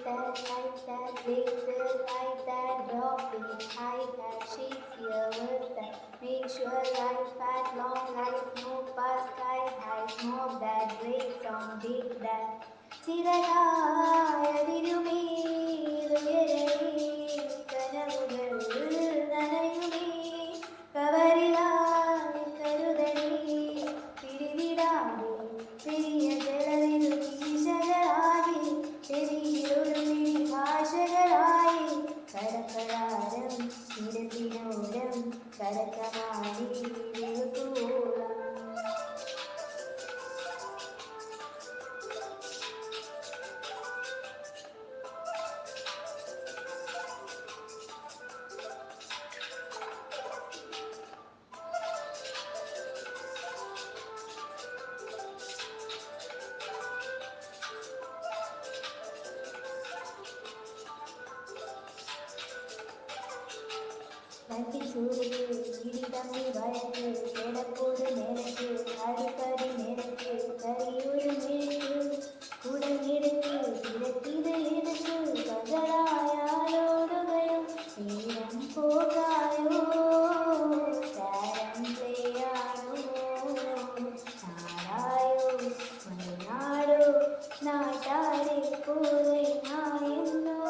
that, like that, laser like that, drop it, high hat, shake here with that, make sure life fat, long life, no past, sky high, smoke that, great song, dig that. ചിറകായതിരുമേ ഉയരണേ കനവുകൾ നനയുമേ കവറിലായി കരുതണേ പിടിവിടാതെ പെരിയ ജലനിധു കീശകളാകെ ചെവിയിലൊരു പിടി ഭാഷകളായി കരപ്പടാരം നിരത്തിനോരം കരക്കമാടി വെളുത്തോളം തട്ടിച്ചുരുക്ക് ഇടിതമ്മി വഴക്ക് കിടപ്പൊരു നിരക്ക് അടുക്കടി നിരക്ക് കരിയൊരു മെഴുക്ക് കുടഞ്ഞെടുത്ത് തിരക്കിത് എതുക്ക് പകലായാലോടുകയും നേരം പോകായോ താരം പ്ലേയാണോ നാടായോ മലനാടോ നാട്ടാരെ പോലെ നായെന്നോ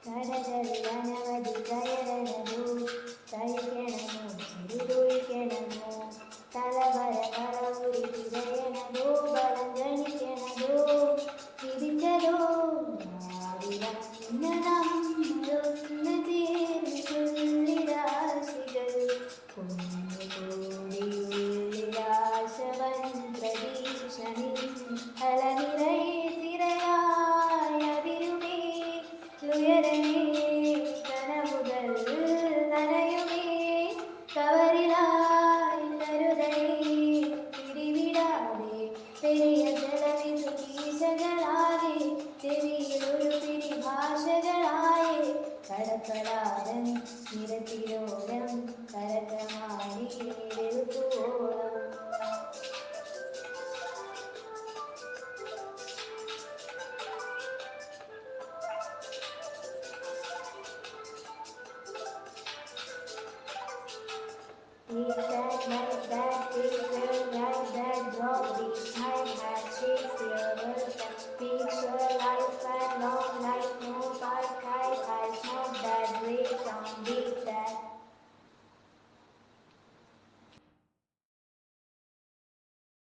കടകളിലനവധി കയറണമോ കഴിക്കണമോ ചെറുതൊഴിക്കണമോ തലവര പറവുരി തിരയണതോ ബലം ഗണിക്കണതോ വിധിച്ചതോ രാവില ഇന്ന് നമ്മളൊന്ന് ചേർന്ന് ചൊല്ലിരാശികൾ കുഞ്ഞുകൂടിയുള്ളിലാശവൻ പ്രതീക്ഷ നിറയെ തിരയായ അതിരുമേ ഉയരണേ കനവുകൾ നനയുമേ കവറിലായി കരുതണേ പിടിവിടാതെ പെരിയ ജലവിധു കീശകളാകെ ചെവിയിലൊരു പിടി ഭാഷകളായി കടപ്പലാരം നിരത്തിലോരം കരകമാടി വെളുത്തോളം